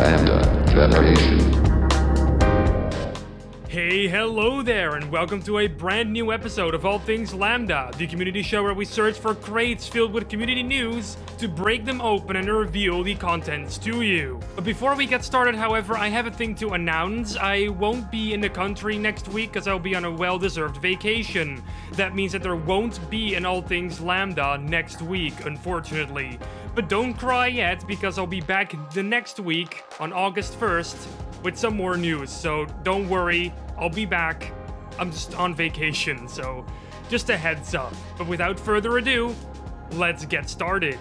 LambdaGeneration. Hey, hello there, and welcome to a brand new episode of All Things Lambda, the community show where we search for crates filled with community news to break them open and reveal the contents to you. But before we get started, however, I have a thing to announce. I won't be in the country next week because I'll be on a well-deserved vacation. That means that there won't be an All Things Lambda next week, unfortunately. But don't cry yet, because I'll be back the next week on August 1st with some more news, so don't worry, I'll be back. I'm just on vacation, so just a heads up. But without further ado, let's get started.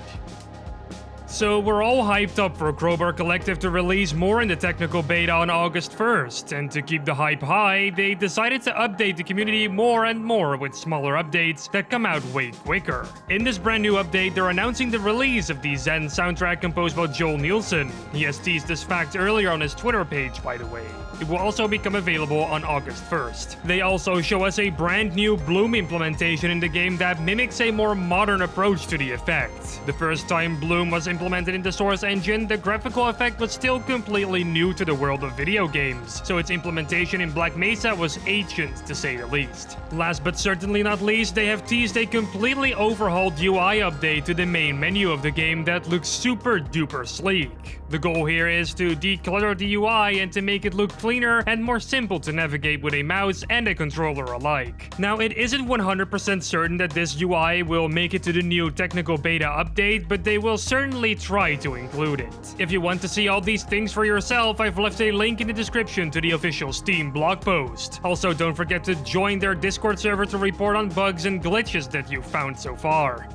So we're all hyped up for Crowbar Collective to release more in the technical beta on August 1st, and to keep the hype high, they decided to update the community more and more with smaller updates that come out way quicker. In this brand new update, they're announcing the release of the Zen soundtrack composed by Joel Nielsen. He has teased this fact earlier on his Twitter page, by the way. It will also become available on August 1st. They also show us a brand new Bloom implementation in the game that mimics a more modern approach to the effect. The first time Bloom was implemented in the source engine, the graphical effect was still completely new to the world of video games, so its implementation in Black Mesa was ancient to say the least. Last but certainly not least, they have teased a completely overhauled UI update to the main menu of the game that looks super duper sleek. The goal here is to declutter the UI and to make it look cleaner and more simple to navigate with a mouse and a controller alike. Now, it isn't 100% certain that this UI will make it to the new technical beta update, but they will certainly try to include it. If you want to see all these things for yourself, I've left a link in the description to the official Steam blog post. Also, don't forget to join their Discord server to report on bugs and glitches that you've found so far.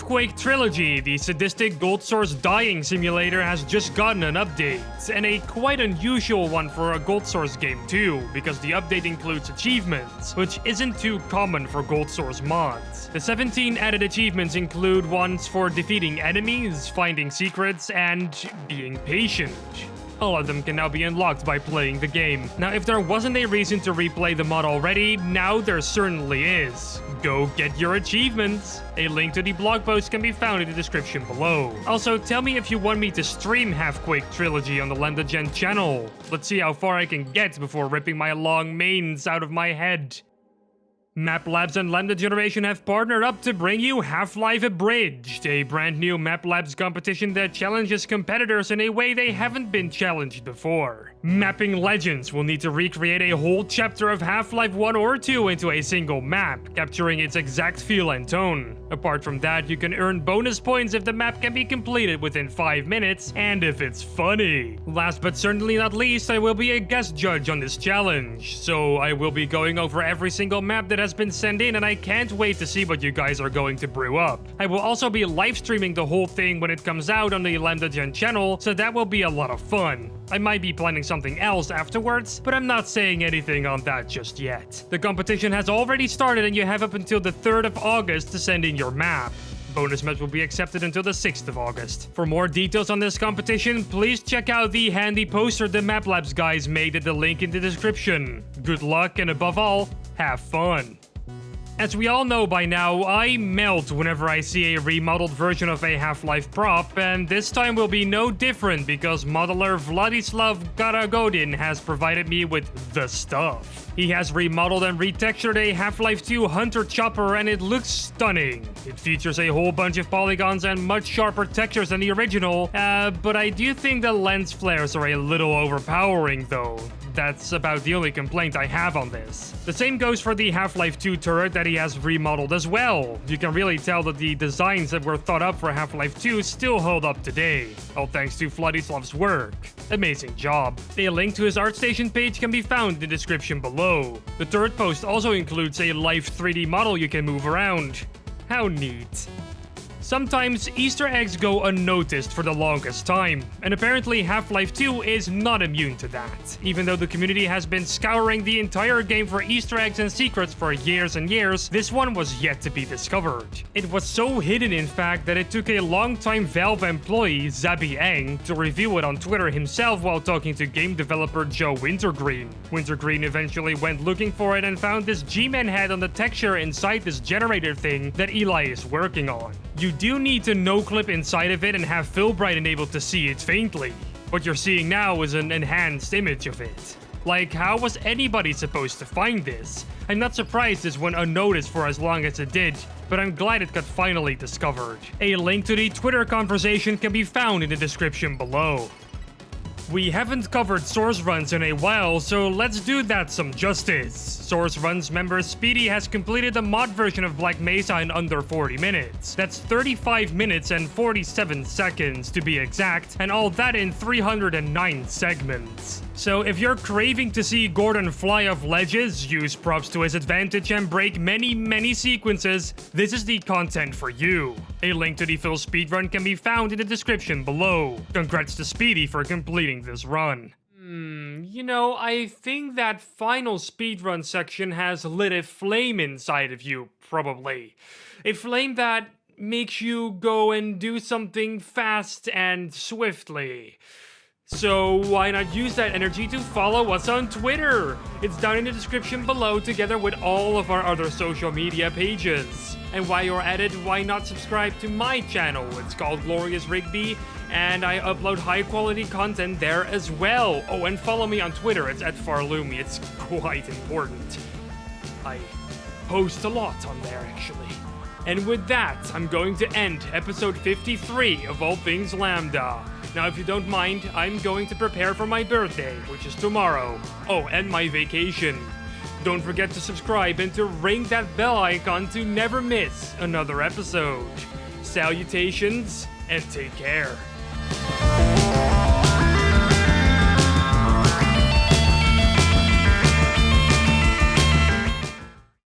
Quake Trilogy, the sadistic gold source dying simulator, has just gotten an update, and a quite unusual one for a gold source game too, because the update includes achievements, which isn't too common for gold source mods. The 17 added achievements include ones for defeating enemies, finding secrets, and being patient. All of them can now be unlocked by playing the game. Now, if there wasn't a reason to replay the mod already, now there certainly is. Go get your achievements. A link to the blog post can be found in the description below. Also, tell me if you want me to stream Quake Trilogy on the LambdaGen channel. Let's see how far I can get before ripping my long manes out of my head. Map Labs and LambdaGeneration have partnered up to bring you HalfLife Abridged, a brand new Map Labs competition that challenges competitors in a way they haven't been challenged before. Mapping legends will need to recreate a whole chapter of Half-Life 1 or 2 into a single map, capturing its exact feel and tone. Apart from that, you can earn bonus points if the map can be completed within 5 minutes, and if it's funny. Last but certainly not least, I will be a guest judge on this challenge, so I will be going over every single map that has been sent in, and I can't wait to see what you guys are going to brew up. I will also be live streaming the whole thing when it comes out on the LambdaGen channel, so that will be a lot of fun. I might be planning something else afterwards, but I'm not saying anything on that just yet. The competition has already started, and you have up until the 3rd of August to send in your map. Bonus maps will be accepted until the 6th of August. For more details on this competition, please check out the handy poster the Map Labs guys made at the link in the description. Good luck, and above all, have fun. As we all know by now, I melt whenever I see a remodeled version of a Half-Life prop, and this time will be no different because modeler Vladislav Garagodin has provided me with the stuff. He has remodeled and retextured a Half-Life 2 Hunter Chopper, and it looks stunning. It features a whole bunch of polygons and much sharper textures than the original, but I do think the lens flares are a little overpowering though. That's about the only complaint I have on this. The same goes for the Half-Life 2 turret that he has remodeled as well. You can really tell that the designs that were thought up for Half-Life 2 still hold up today, all thanks to Vladislav's work. Amazing job. A link to his ArtStation page can be found in the description below. The turret post also includes a live 3D model you can move around. How neat. Sometimes Easter eggs go unnoticed for the longest time, and apparently Half-Life 2 is not immune to that. Even though the community has been scouring the entire game for Easter eggs and secrets for years and years, this one was yet to be discovered. It was so hidden in fact that it took a longtime Valve employee, Zabi Eng, to reveal it on Twitter himself while talking to game developer Joe Wintergreen. Wintergreen eventually went looking for it and found this GMan Hat on the texture inside this generator thing that Eli is working on. You do need to no-clip inside of it and have Fulbright enabled to see it faintly. What you're seeing now is an enhanced image of it. Like, how was anybody supposed to find this? I'm not surprised this went unnoticed for as long as it did, but I'm glad it got finally discovered. A link to the Twitter conversation can be found in the description below. We haven't covered Source Runs in a while, so let's do that some justice. Source Runs member Speedy has completed the mod version of Black Mesa in under 40 minutes. That's 35 minutes and 47 seconds to be exact, and all that in 309 segments. So if you're craving to see Gordon fly off ledges, use props to his advantage, and break many sequences, this is the content for you. A link to the full speedrun can be found in the description below. Congrats to Speedy for completing this run. You know, I think that final speedrun section has lit a flame inside of you, probably. A flame that makes you go and do something fast and swiftly. So why not use that energy to follow us on Twitter? It's down in the description below together with all of our other social media pages. And while you're at it, why not subscribe to my channel? It's called Glorious Rigby, and I upload high quality content there as well. Oh, and follow me on Twitter, it's @Farlumi, it's quite important. I post a lot on there, actually. And with that, I'm going to end episode 53 of All Things Lambda. Now, if you don't mind, I'm going to prepare for my birthday, which is tomorrow. Oh, and my vacation. Don't forget to subscribe and to ring that bell icon to never miss another episode. Salutations, and take care.